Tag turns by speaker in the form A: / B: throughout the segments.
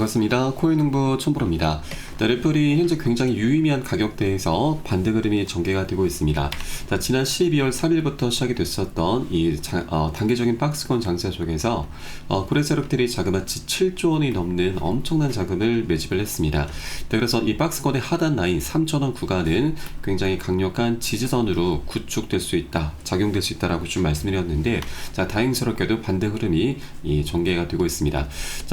A: 반갑습니다. 코인홍보 촌프로입니다. 리플이 현재 굉장히 유의미한 가격대에서 반대 흐름이 전개가 되고 있습니다. 지난 12월 3일부터 시작이 됐었던 이 단기적인 박스권 장세 속에서 고래세력들이 자그마치 7조 원이 넘는 엄청난 자금을 매집을 했습니다. 그래서 이 박스권의 하단 라인 3,000원 구간은 굉장히 강력한 지지선으로 구축될 수 있다, 작용될 수 있다라고 좀 말씀드렸는데, 다행스럽게도 반대 흐름이 전개가 되고 있습니다.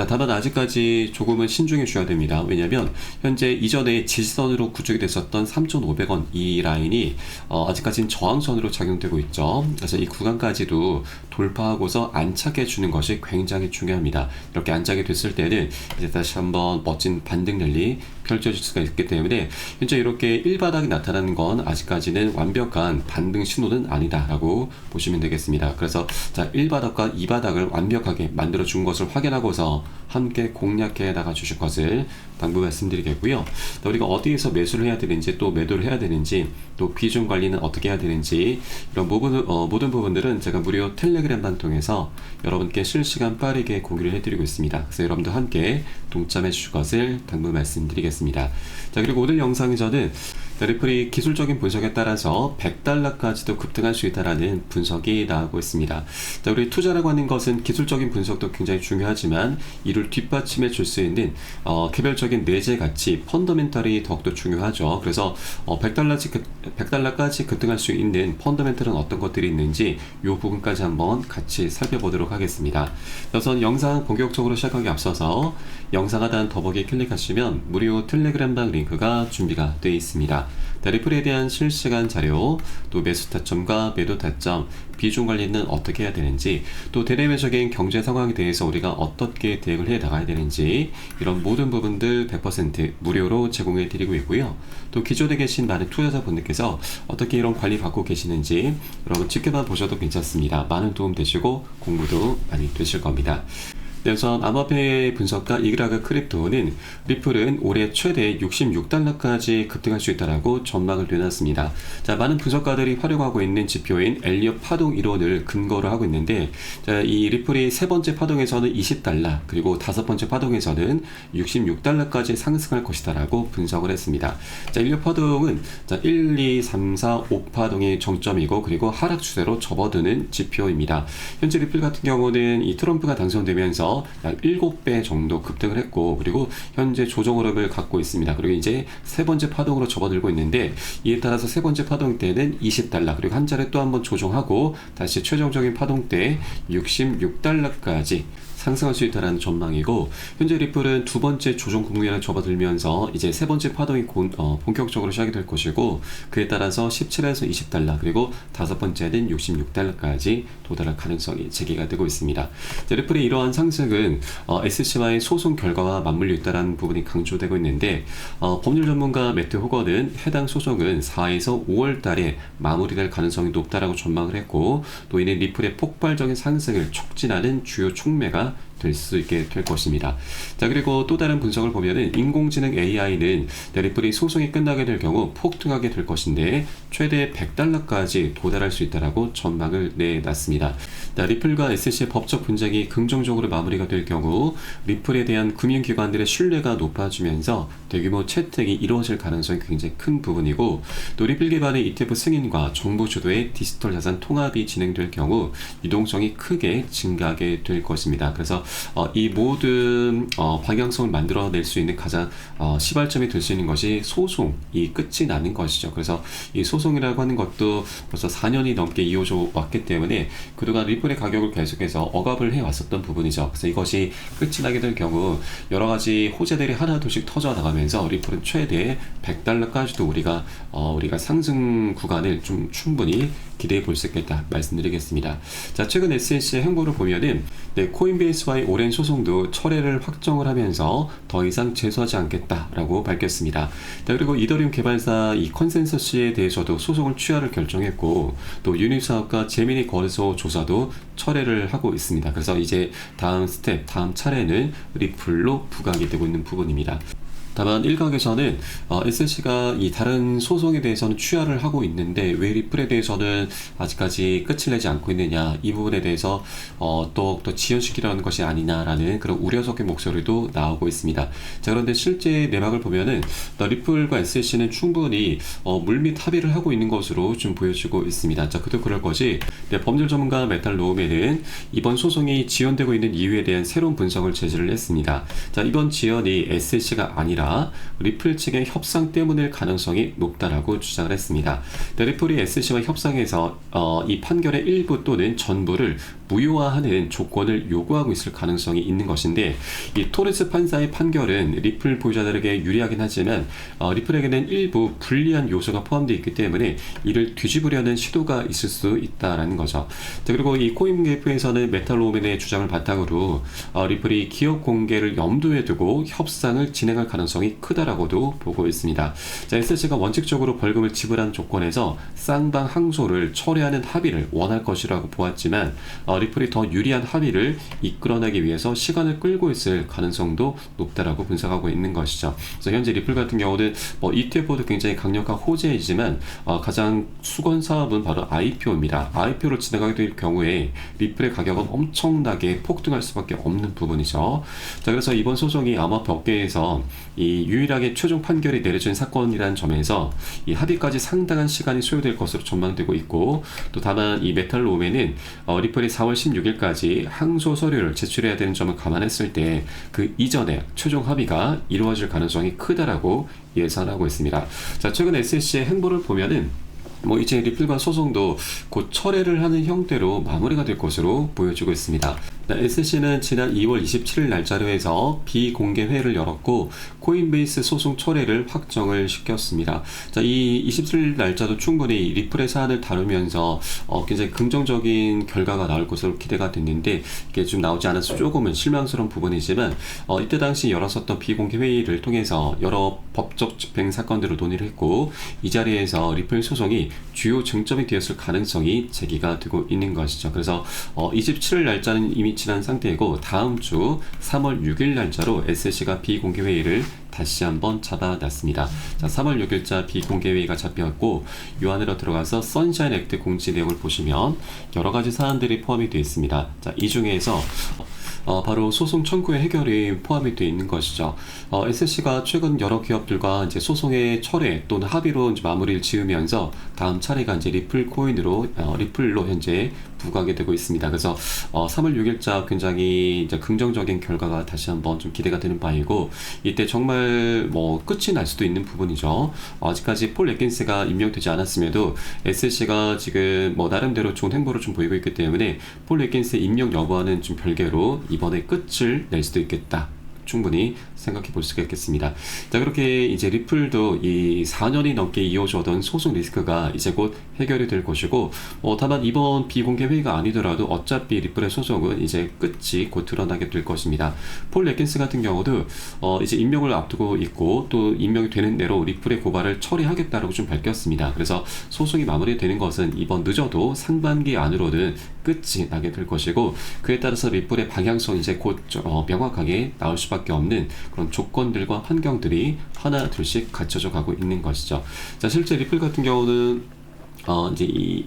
A: 다만 아직까지 조금은 신중해 주셔야 됩니다. 왜냐하면 현재 이전에 지지선으로 구축이 됐었던 3,500원 이 라인이 아직까지는 저항선으로 작용되고 있죠. 그래서 이 구간까지도 돌파하고서 안착해 주는 것이 굉장히 중요합니다. 이렇게 안착이 됐을 때는 이제 다시 한번 멋진 반등 랠리 펼쳐질 수가 있기 때문에 현재 이렇게 1바닥이 나타나는 건 아직까지는 완벽한 반등 신호는 아니다라고 보시면 되겠습니다. 그래서 1바닥과 2바닥을 완벽하게 만들어 준 것을 확인하고서 함께 공략해 나가 주실 것을 당부 말씀드리겠고요. 우리가 어디에서 매수를 해야 되는지, 또 매도를 해야 되는지, 또 비중 관리는 어떻게 해야 되는지, 이런 모든 부분들은 제가 무료 텔레그램만 통해서 여러분께 실시간 빠르게 공유를 해드리고 있습니다. 그래서 여러분도 함께 동참해 주실 것을 당부 말씀드리겠습니다. 그리고 오늘 영상에서는 리플이 기술적인 분석에 따라서 $100까지도 급등할 수 있다는 분석이 나오고 있습니다. 우리 투자라고 하는 것은 기술적인 분석도 굉장히 중요하지만 이를 뒷받침해 줄 수 있는 개별적인 내재 가치, 펀더멘탈이 더욱더 중요하죠. 그래서 $100까지 급등할 수 있는 펀더멘탈은 어떤 것들이 있는지 이 부분까지 한번 같이 살펴보도록 하겠습니다. 우선 영상 본격적으로 시작하기 앞서서 영상 하단 더보기 클릭하시면 무료 텔레그램방 링크가 준비가 되어 있습니다. 리플에 대한 실시간 자료, 또 매수 타점과 매도 타점, 비중 관리는 어떻게 해야 되는지, 또 대내외적인 경제 상황에 대해서 우리가 어떻게 대응을 해 나가야 되는지, 이런 모든 부분들 100% 무료로 제공해 드리고 있고요. 또 기존에 계신 많은 투자자분들께서 어떻게 이런 관리 받고 계시는지 여러분 지켜만 보셔도 괜찮습니다. 많은 도움 되시고 공부도 많이 되실 겁니다. 우선 암호화폐 분석가 이그라그 크립토는 리플은 올해 최대 $66까지 급등할 수 있다라고 전망을 내놨습니다. 많은 분석가들이 활용하고 있는 지표인 엘리엇 파동 이론을 근거로 하고 있는데, 이 리플이 세 번째 파동에서는 $20, 그리고 다섯 번째 파동에서는 $66까지 상승할 것이다라고 분석을 했습니다. 엘리엇 파동은 1, 2, 3, 4, 5파동이 정점이고, 그리고 하락 추세로 접어드는 지표입니다. 현재 리플 같은 경우는 이 트럼프가 당선되면서 약 7배 정도 급등을 했고, 그리고 현재 조정 흐름을 갖고 있습니다. 그리고 이제 세 번째 파동으로 접어들고 있는데, 이에 따라서 세 번째 파동 때는 $20, 그리고 한 차례 또 한번 조정하고 다시 최종적인 파동 때 $66까지 상승할 수 있다는 전망이고, 현재 리플은 두 번째 조정 국면에 접어들면서 이제 세 번째 파동이 본격적으로 시작이 될 것이고, 그에 따라서 $17에서 $20, 그리고 다섯 번째는 $66까지 도달할 가능성이 제기가 되고 있습니다. 리플의 이러한 상승은 SC와의 소송 결과와 맞물려 있다는 부분이 강조되고 있는데, 법률 전문가 매트 호거는 해당 소송은 4에서 5월 달에 마무리될 가능성이 높다라고 전망을 했고, 또 이는 리플의 폭발적인 상승을 촉진하는 주요 촉매가 될 수 있게 될 것입니다. 그리고 또 다른 분석을 보면은 인공지능 AI는 리플이 소송이 끝나게 될 경우 폭등하게 될 것인데 최대 $100까지 도달할 수 있다라고 전망을 내놨습니다. 리플과 SC의 법적 분쟁이 긍정적으로 마무리가 될 경우 리플에 대한 금융기관들의 신뢰가 높아지면서 대규모 채택이 이루어질 가능성이 굉장히 큰 부분이고, 또 리플 기반의 ETF 승인과 정부 주도의 디지털 자산 통합이 진행될 경우 유동성이 크게 증가하게 될 것입니다. 그래서 이 모든 방향성을 만들어낼 수 있는 가장 시발점이 될 수 있는 것이 소송이 끝이 나는 것이죠. 그래서 이 소송이라고 하는 것도 벌써 4년이 넘게 이어져 왔기 때문에 그동안 리플의 가격을 계속해서 억압을 해왔었던 부분이죠. 그래서 이것이 끝이 나게 될 경우 여러 가지 호재들이 하나둘씩 터져 나가면서 리플은 최대 $100까지도 우리가 상승 구간을 좀 충분히 기대해 볼 수 있겠다 말씀드리겠습니다. 최근 SC의 행보를 보면은 코인베이스와의 오랜 소송도 철회를 확정을 하면서 더 이상 제소하지 않겠다라고 밝혔습니다. 그리고 이더리움 개발사 이 컨센서스에 대해서도 소송을 취하를 결정했고, 또 유닛 사업과 제미니 거래소 조사도 철회를 하고 있습니다. 그래서 이제 다음 차례는 리플로 부각이 되고 있는 부분입니다. 다만 일각에서는 SSC가 이 다른 소송에 대해서는 취하를 하고 있는데 왜 리플에 대해서는 아직까지 끝을 내지 않고 있느냐, 이 부분에 대해서 또 지연시키려는 것이 아니냐라는 그런 우려 섞인 목소리도 나오고 있습니다. 자, 그런데 실제 내막을 보면은 리플과 SSC는 충분히 물밑 합의를 하고 있는 것으로 좀 보여지고 있습니다. 자, 그도 그럴 것이 법률 전문가 메탈 노움에는 이번 소송이 지연되고 있는 이유에 대한 새로운 분석을 제시를 했습니다. 자, 이번 지연이 SSC가 아니라 리플 측의 협상 때문일 가능성이 높다라고 주장을 했습니다. 리플이 SSC와 협상에서 이 판결의 일부 또는 전부를 무효화하는 조건을 요구하고 있을 가능성이 있는 것인데, 이 토레스 판사의 판결은 리플 보유자들에게 유리하긴 하지만 리플에게는 일부 불리한 요소가 포함되어 있기 때문에 이를 뒤집으려는 시도가 있을 수 있다라는 거죠. 자, 그리고 이 코인게이프에서는 메탈 로맨의 주장을 바탕으로 리플이 기업 공개를 염두에 두고 협상을 진행할 가능성이 크다라고도 보고 있습니다. 자, SSC가 원칙적으로 벌금을 지불한 조건에서 쌍방 항소를 철회하는 합의를 원할 것이라고 보았지만 리플이 더 유리한 합의를 이끌어내기 위해서 시간을 끌고 있을 가능성도 높다라고 분석하고 있는 것이죠. 그래서 현재 리플 같은 경우는 ETF도 굉장히 강력한 호재이지만 가장 수건 사업은 바로 IPO입니다. IPO를 진행하게 될 경우에 리플의 가격은 엄청나게 폭등할 수밖에 없는 부분이죠. 자, 그래서 이번 소송이 아마 법계에서 이 유일하게 최종 판결이 내려진 사건이라는 점에서 이 합의까지 상당한 시간이 소요될 것으로 전망되고 있고, 또 다만 이 메탈 로맨은 리플이 4월 16일까지 항소 서류를 제출해야 되는 점을 감안했을 때 그 이전에 최종 합의가 이루어질 가능성이 크다라고 예상하고 있습니다. 자, 최근 SSC의 행보를 보면은 이제 리플과 소송도 곧 철회를 하는 형태로 마무리가 될 것으로 보여지고 있습니다. SSC는 지난 2월 27일 날짜로 해서 비공개 회의를 열었고 코인베이스 소송 철회를 확정을 시켰습니다. 자, 이 27일 날짜도 충분히 리플의 사안을 다루면서 굉장히 긍정적인 결과가 나올 것으로 기대가 됐는데 이게 좀 나오지 않아서 조금은 실망스러운 부분이지만 이때 당시 열었었던 비공개 회의를 통해서 여러 법적 집행 사건들을 논의를 했고, 이 자리에서 리플 소송이 주요 쟁점이 되었을 가능성이 제기가 되고 있는 것이죠. 그래서 27일 날짜는 이미 지난 상태이고 다음 주 3월 6일 날짜로 SSC가 비공개 회의를 다시 한번 잡아놨습니다. 자, 3월 6일자 비공개 회의가 잡혀왔고 이 안으로 들어가서 선샤인 액트 공지 내용을 보시면 여러 가지 사안들이 포함이 되어 있습니다. 자, 이 중에서 바로 소송 청구의 해결이 포함이 되어 있는 것이죠. SSC가 최근 여러 기업들과 이제 소송의 철회 또는 합의로 이제 마무리를 지으면서 다음 차례가 이제 리플 코인으로 리플로 현재 부각이 되고 있습니다. 그래서 3월 6일자 굉장히 이제 긍정적인 결과가 다시 한번 좀 기대가 되는 바이고, 이때 정말 끝이 날 수도 있는 부분이죠. 아직까지 폴 애킨스가 임명되지 않았음에도 SSC가 지금 나름대로 좋은 행보를 좀 보이고 있기 때문에 폴 애킨스 임명 여부와는 좀 별개로 이번에 끝을 낼 수도 있겠다, 충분히 생각해 볼 수가 있겠습니다. 자, 그렇게 이제 리플도 이 4년이 넘게 이어져던 소송 리스크가 이제 곧 해결이 될 것이고, 다만 이번 비공개 회의가 아니더라도 어차피 리플의 소송은 이제 끝이 곧 드러나게 될 것입니다. 폴 애킨스 같은 경우도 이제 임명을 앞두고 있고 또 임명이 되는 대로 리플의 고발을 처리하겠다라고 좀 밝혔습니다. 그래서 소송이 마무리되는 것은 이번 늦어도 상반기 안으로는 끝이 나게 될 것이고, 그에 따라서 리플의 방향성이 이제 곧 명확하게 나올 수밖에 없는 그런 조건들과 환경들이 하나 둘씩 갖춰져 가고 있는 것이죠. 자, 실제 리플 같은 경우는 이제 이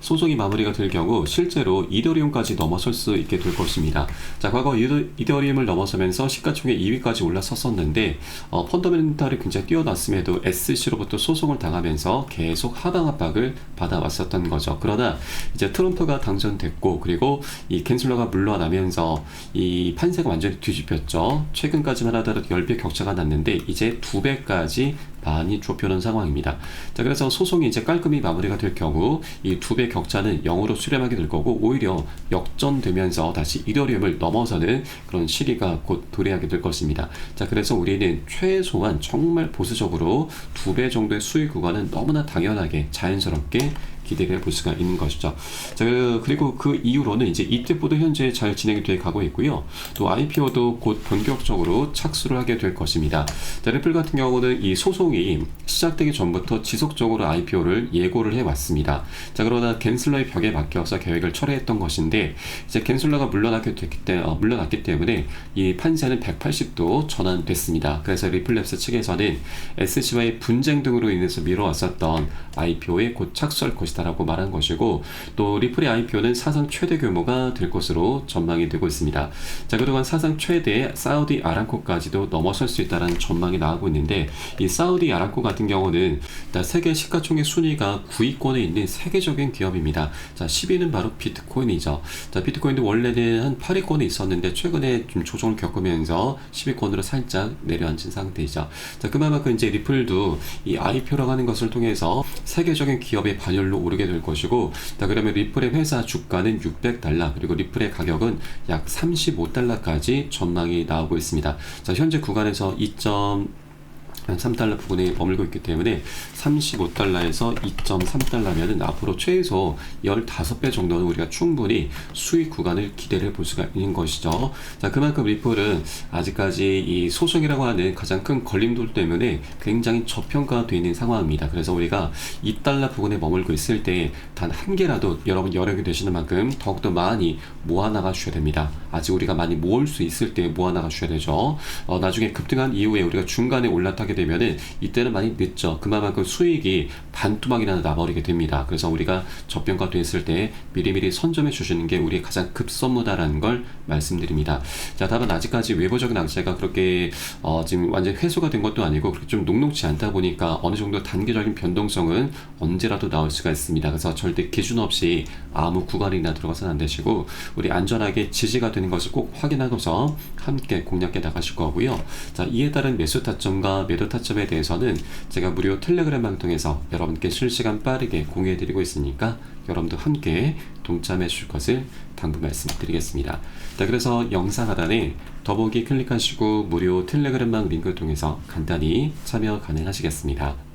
A: 소송이 마무리가 될 경우 실제로 이더리움까지 넘어설 수 있게 될 것입니다. 자, 과거 이더리움을 넘어서면서 시가총액 2위까지 올라섰었는데 펀더멘탈이 굉장히 뛰어났음에도 SEC로부터 소송을 당하면서 계속 하방 압박을 받아왔었던 거죠. 그러나 이제 트럼프가 당선됐고 그리고 이 겐슬러가 물러나면서 이 판세가 완전히 뒤집혔죠. 최근까지만 하더라도 10배 격차가 났는데 이제 2배까지 많이 좁혀놓은 상황입니다. 자, 그래서 소송이 이제 깔끔히 마무리가 될 경우 이 2배 격차는 0으로 수렴하게 될 거고 오히려 역전되면서 다시 이더리움을 넘어서는 그런 시기가 곧 도래하게 될 것입니다. 자, 그래서 우리는 최소한 정말 보수적으로 2배 정도의 수익 구간은 너무나 당연하게 자연스럽게 기대를 해볼 수가 있는 것이죠. 자, 그리고 그 이후로는 이제 이때보다 현재 잘 진행이 돼 가고 있고요. 또 IPO도 곧 본격적으로 착수를 하게 될 것입니다. 자, 래플 같은 경우는 이 소송이 시작되기 전부터 지속적으로 IPO를 예고를 해왔습니다. 자, 그러다 겐슬러의 벽에 막혀서 계획을 철회했던 것인데 이제 겐슬러가 물러났기 때문에 이 판세는 180도 전환됐습니다. 그래서 리플랩스 측에서는 SC와의 분쟁 등으로 인해서 미뤄왔었던 IPO에 곧 착수할 것이다라고 말한 것이고, 또 리플의 IPO는 사상 최대 규모가 될 것으로 전망이 되고 있습니다. 자, 그동안 사상 최대 사우디 아람코까지도 넘어설 수 있다는 전망이 나오고 있는데, 이 사우디 아람코 같은 경우는 세계 시가총액 순위가 9위권에 있는 세계적인 기업입니다. 자, 10위는 바로 비트코인이죠. 자, 비트코인도 원래는 한 8위권에 있었는데 최근에 좀 조정을 겪으면서 10위권으로 살짝 내려앉은 상태이죠. 자, 그만큼 이제 리플도 이 IPO라고 하는 것을 통해서 세계적인 기업의 반열로 오르게 될 것이고, 자, 그러면 리플의 회사 주가는 $600, 그리고 리플의 가격은 약 $35까지 전망이 나오고 있습니다. 자, 현재 구간에서 2.3달러 부근에 머물고 있기 때문에 35달러에서 2.3달러면은 앞으로 최소 15배 정도는 우리가 충분히 수익 구간을 기대를 볼 수가 있는 것이죠. 자, 그만큼 리플은 아직까지 이 소송이라고 하는 가장 큰 걸림돌 때문에 굉장히 저평가되어 있는 상황입니다. 그래서 우리가 2달러 부근에 머물고 있을 때 단 한 개라도 여러분 여력이 되시는 만큼 더욱더 많이 모아나가 주셔야 됩니다. 아직 우리가 많이 모을 수 있을 때 모아나가 주셔야 되죠. 나중에 급등한 이후에 우리가 중간에 올라타게 되면은 이때는 많이 늦죠. 그만큼 수익이 반토막이나 나버리게 됩니다. 그래서 우리가 저평가 됐을 때 미리미리 선점해 주시는 게 우리의 가장 급선무다라는 걸 말씀드립니다. 자, 다만 아직까지 외부적인 악재가 그렇게 지금 완전 회수가 된 것도 아니고 그렇게 좀 녹록지 않다 보니까 어느 정도 단계적인 변동성은 언제라도 나올 수가 있습니다. 그래서 절대 기준 없이 아무 구간이나 들어가서는 안 되시고, 우리 안전하게 지지가 되는 것을 꼭 확인하고서 함께 공략해 나가실 거고요. 자, 이에 따른 매수 타점과 매도 타점에 대해서는 제가 무료 텔레그램 방송에서 여러분께 실시간 빠르게 공유해 드리고 있으니까 여러분도 함께 동참해 주실 것을 당부 말씀드리겠습니다. 자, 그래서 영상 하단에 더보기 클릭하시고 무료 텔레그램방 링크를 통해서 간단히 참여 가능하시겠습니다.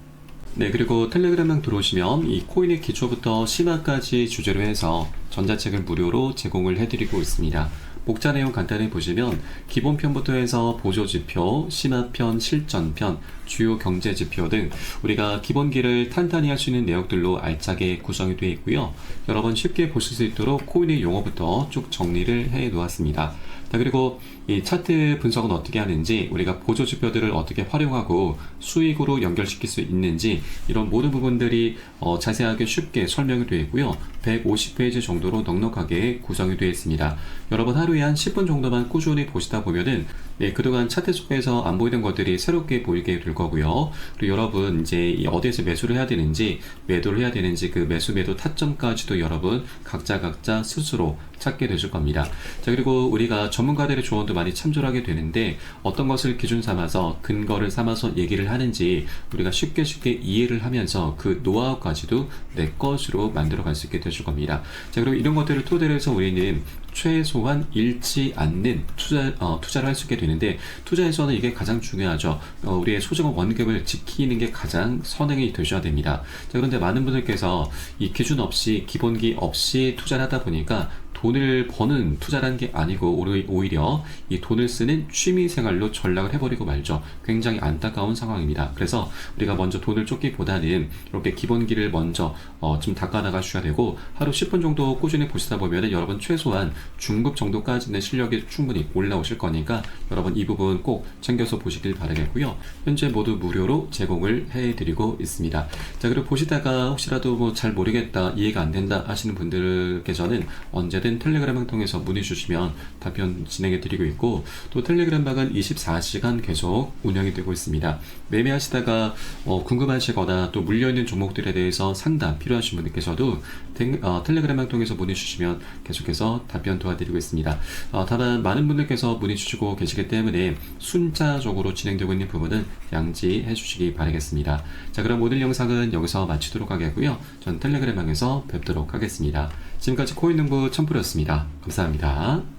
A: 네, 그리고 텔레그램방 들어오시면 이 코인의 기초부터 심화까지 주제로 해서 전자책을 무료로 제공을 해드리고 있습니다. 목차 내용 간단히 보시면 기본편부터 해서 보조지표, 심화편, 실전편, 주요 경제지표 등 우리가 기본기를 탄탄히 할 수 있는 내용들로 알차게 구성이 되어 있고요. 여러분 쉽게 보실 수 있도록 코인의 용어부터 쭉 정리를 해 놓았습니다. 자, 그리고 이 차트 분석은 어떻게 하는지, 우리가 보조지표들을 어떻게 활용하고 수익으로 연결시킬 수 있는지, 이런 모든 부분들이 자세하게 쉽게 설명이 되어 있고요. 150페이지 정도로 넉넉하게 구성이 되어 있습니다. 여러분 하루에 한 10분 정도만 꾸준히 보시다 보면은 그동안 차트 속에서 안 보이던 것들이 새롭게 보이게 될 거고요. 그리고 여러분 이제 어디에서 매수를 해야 되는지, 매도를 해야 되는지, 그 매수 매도 타점까지도 여러분 각자 스스로 찾게 되실 겁니다. 자, 그리고 우리가 전문가들의 조언도 많이 참조를 하게 되는데, 어떤 것을 기준 삼아서 근거를 삼아서 얘기를 하는지 우리가 쉽게 이해를 하면서 그 노하우까지도 내 것으로 만들어 갈 수 있게 되실 겁니다. 자, 그리고 이런 것들을 토대로 해서 우리는 최소한 잃지 않는 투자를 할 수 있게 되는데, 투자에서는 이게 가장 중요하죠. 우리의 소중한 원금을 지키는 게 가장 선행이 되셔야 됩니다. 자, 그런데 많은 분들께서 이 기준 없이, 기본기 없이 투자를 하다 보니까 돈을 버는 투자라는 게 아니고 오히려 이 돈을 쓰는 취미생활로 전락을 해버리고 말죠. 굉장히 안타까운 상황입니다. 그래서 우리가 먼저 돈을 쫓기보다는 이렇게 기본기를 먼저 좀 닦아나가셔야 되고, 하루 10분 정도 꾸준히 보시다 보면 여러분 최소한 중급 정도까지는 실력이 충분히 올라오실 거니까 여러분 이 부분 꼭 챙겨서 보시길 바라겠고요. 현재 모두 무료로 제공을 해드리고 있습니다. 자, 그리고 보시다가 혹시라도 뭐 잘 모르겠다, 이해가 안 된다 하시는 분들께서는 언제든 텔레그램을 통해서 문의 주시면 답변 진행해 드리고 있고, 또 텔레그램방은 24시간 계속 운영이 되고 있습니다. 매매하시다가 궁금하시거나 또 물려있는 종목들에 대해서 상담 필요하신 분들께서도 텔레그램방 통해서 문의 주시면 계속해서 답변 도와드리고 있습니다. 다만 많은 분들께서 문의 주시고 계시기 때문에 순차적으로 진행되고 있는 부분은 양지해 주시기 바라겠습니다. 자, 그럼 오늘 영상은 여기서 마치도록 하겠고요. 전 텔레그램방에서 뵙도록 하겠습니다. 지금까지 코인농부 첨프였습니다. 감사합니다.